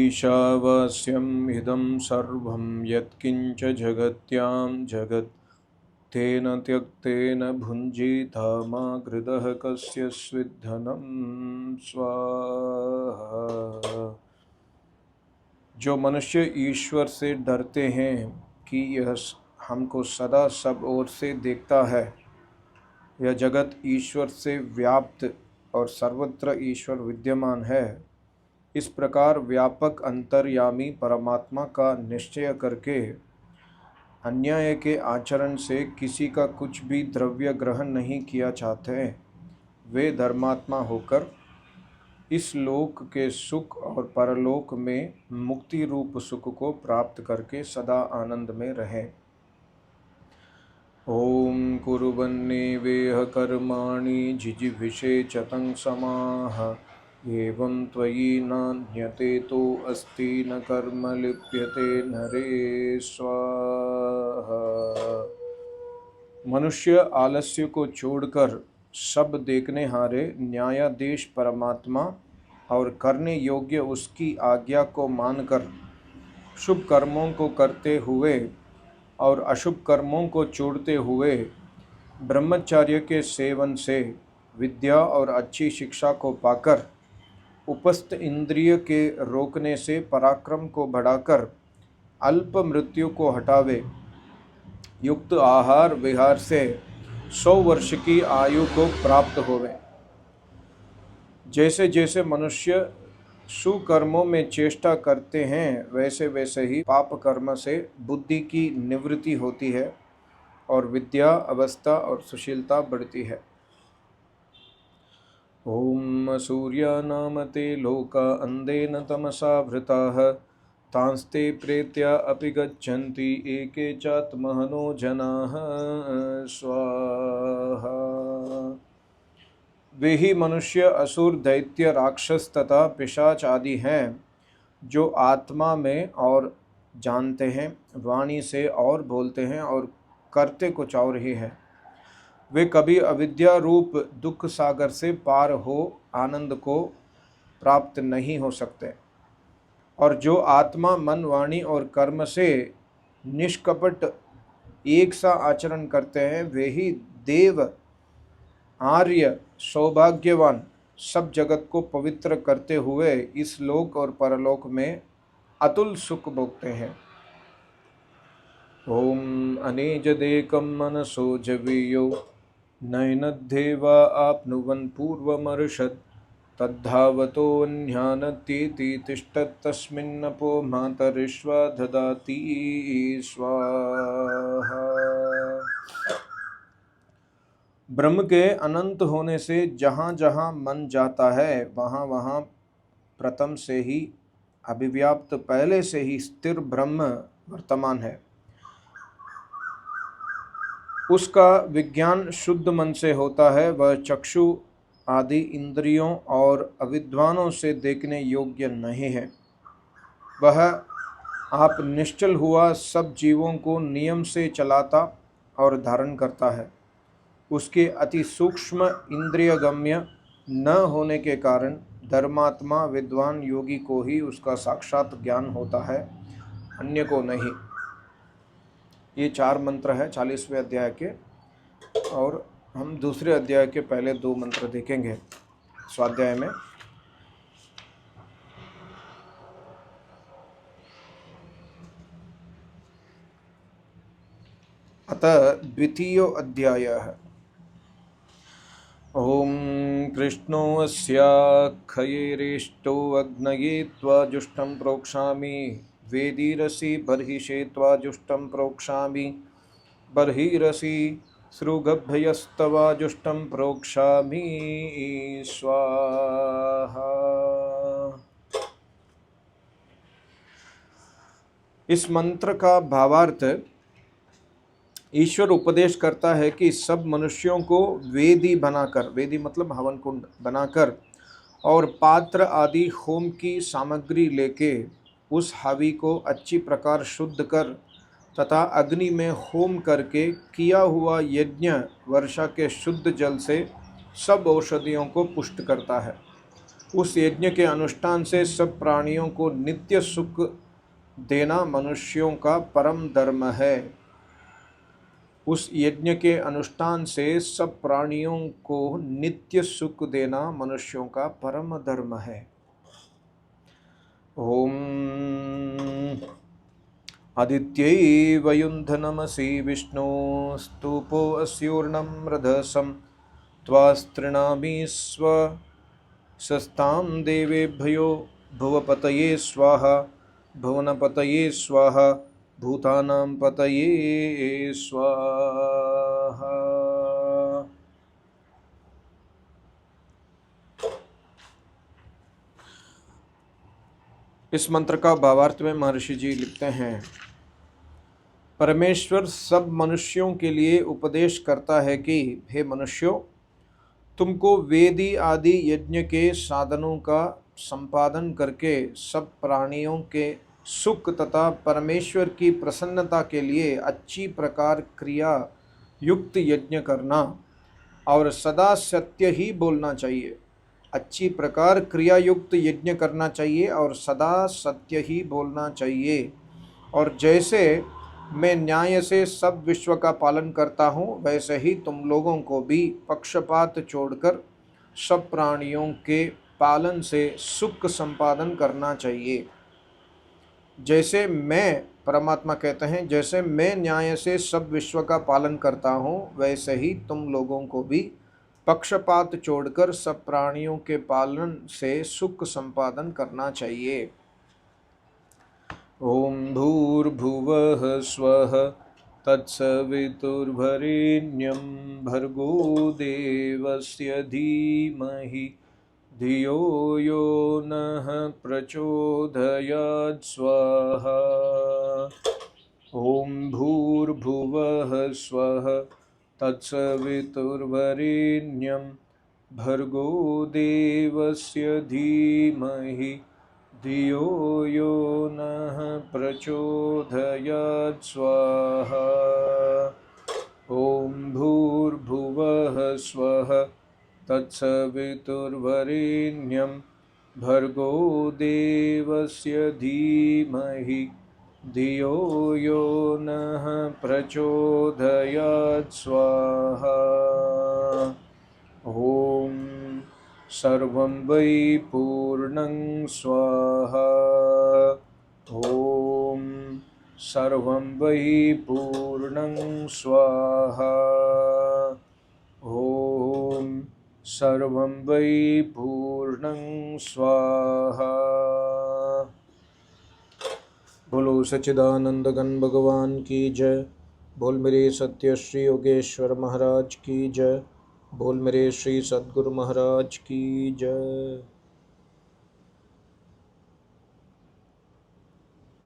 ईशावास्यम् इदं सर्वं यत्किञ्च जगत्यां जगत् तेन त्यक्तेन भुञ्जीता मा कृतः कस्य स्विद्धनं स्वाहा। जो मनुष्य ईश्वर से डरते हैं कि यह हमको सदा सब ओर से देखता है, यह जगत ईश्वर से व्याप्त और सर्वत्र ईश्वर विद्यमान है, इस प्रकार व्यापक अंतर्यामी परमात्मा का निश्चय करके अन्याय के आचरण से किसी का कुछ भी द्रव्य ग्रहण नहीं किया चाहते, वे धर्मात्मा होकर इस लोक के सुख और परलोक में मुक्ति रूप सुख को प्राप्त करके सदा आनंद में रहें। ओम कुर्वन्नेवेह कर्माणि जिजीविषे चतं समाह एवं त्वयि नान्यते तो अस्ति न कर्म लिप्यते नरे स्वाहा। मनुष्य आलस्य को छोड़कर सब देखने हारे न्यायाधीश परमात्मा और करने योग्य उसकी आज्ञा को मानकर शुभ कर्मों को करते हुए और अशुभ कर्मों को छोड़ते हुए ब्रह्मचर्य के सेवन से विद्या और अच्छी शिक्षा को पाकर उपस्थ इंद्रिय के रोकने से पराक्रम को बढ़ाकर अल्प मृत्यु को हटावे, युक्त आहार विहार से 100 वर्ष की आयु को प्राप्त होवे। जैसे जैसे मनुष्य सुकर्मों में चेष्टा करते हैं, वैसे वैसे ही पाप कर्म से बुद्धि की निवृत्ति होती है और विद्या अवस्था और सुशीलता बढ़ती है। ओम सूर्यानाम ते लोका अंधेन तमसा वृताः तांस्ते प्रेत्या अपि गच्छन्ति एके चात्महनो जनाः स्वाहा। वे ही मनुष्य असुर दैत्य राक्षस तथा पिशाच आदि हैं जो आत्मा में और जानते हैं, वाणी से और बोलते हैं और करते कुछ और ही है। वे कभी अविद्या रूप दुख सागर से पार हो आनंद को प्राप्त नहीं हो सकते। और जो आत्मा मन वाणी और कर्म से निष्कपट एक सा आचरण करते हैं, वे ही देव आर्य सौभाग्यवान सब जगत को पवित्र करते हुए इस लोक और परलोक में अतुल सुख भोगते हैं। ओम अनेजदेकं मनसो जवीयो नयनद्धेवा आपनुवन् पूर्वमर्षत् तद्धावतोऽन्यानतीति तिष्ठत्तस्मिन्नपो मातरिश्वा ददाति स्वाहा। ब्रह्म के अनंत होने से जहाँ जहाँ मन जाता है, वहाँ वहाँ प्रथम से ही अभिव्याप्त पहले से ही स्थिर ब्रह्म वर्तमान है। उसका विज्ञान शुद्ध मन से होता है। वह चक्षु आदि इंद्रियों और अविद्वानों से देखने योग्य नहीं है। वह आप निश्चल हुआ सब जीवों को नियम से चलाता और धारण करता है। उसके अति सूक्ष्म इंद्रिय गम्य न होने के कारण धर्मात्मा विद्वान योगी को ही उसका साक्षात ज्ञान होता है, अन्य को नहीं। ये 4 मंत्र है 40वें अध्याय के, और हम दूसरे अध्याय के पहले 2 मंत्र देखेंगे स्वाध्याय में। अतः द्वितीयो अध्यायः। ओम कृष्णो अस्याखयेरेष्टो अग्नये त्वा जुष्टं प्रोक्षामि वेदीरसि बर्हिषे त्वा जुष्टं प्रोक्षामि बर्हिरसि सृगभयस्तवा जुष्टं प्रोक्षामि स्वाहा। इस मंत्र का भावार्थ ईश्वर उपदेश करता है कि सब मनुष्यों को वेदी बनाकर, वेदी मतलब हवन कुंड बनाकर, और पात्र आदि होम की सामग्री लेके उस हवि को अच्छी प्रकार शुद्ध कर तथा अग्नि में होम करके किया हुआ यज्ञ वर्षा के शुद्ध जल से सब औषधियों को पुष्ट करता है। उस यज्ञ के अनुष्ठान से सब प्राणियों को नित्य सुख देना मनुष्यों का परम धर्म है। उस यज्ञ के अनुष्ठान से सब प्राणियों को नित्य सुख देना मनुष्यों का परम धर्म है। ओम आदित्यै वयुन्धनमसि विष्णु स्तूपो अस्यूर्णं रधसं त्वास्तृणामि स्वस्तां देवेभ्यो भुवपतये स्वाहा भुवनपतये स्वाहा भूतानां पतये स्वाहा। इस मंत्र का भावार्थ में महर्षि जी लिखते हैं, परमेश्वर सब मनुष्यों के लिए उपदेश करता है कि हे मनुष्यों, तुमको वेदी आदि यज्ञ के साधनों का संपादन करके सब प्राणियों के सुख तथा परमेश्वर की प्रसन्नता के लिए अच्छी प्रकार क्रिया युक्त यज्ञ करना और सदा सत्य ही बोलना चाहिए। अच्छी प्रकार क्रिया युक्त यज्ञ करना चाहिए और सदा सत्य ही बोलना चाहिए। और जैसे मैं न्याय से सब विश्व का पालन करता हूँ, वैसे ही तुम लोगों को भी पक्षपात छोड़कर सब प्राणियों के पालन से सुख संपादन करना चाहिए। जैसे मैं, परमात्मा कहते हैं, जैसे मैं न्याय से सब विश्व का पालन करता हूँ, वैसे ही तुम लोगों को भी पक्षपात छोड़कर सब प्राणियों के पालन से सुख संपादन करना चाहिए। ओम भूर्भुवः स्वः तत्सवितुर्वरेण्यं भर्गो देवस्य धीमहि धियो यो नः प्रचोदयात् स्वाहा। ओम भूर्भुवः स्वः तत्सवितुर्वरेण्यं भर्गो देवस्य धीमहि धियो यो नः प्रचोदयात् स्वाहा। ओम भूर्भुवः स्वः तत्सवितुर्वरेण्यं भर्गो देवस्य धीमहि धियो यो नः प्रचोदयात् स्वाहा। ओम सर्वं वै पूर्णं स्वाहा। ओम सर्वं वै पूर्णं स्वाहा। ओम सर्वं वै पूर्णं स्वाहा। बोलो सच्चिदानंद घन भगवान की जय। बोल मेरे सत्य श्री योगेश्वर महाराज की जय। बोल मेरे श्री सद्गुरु महाराज की जय।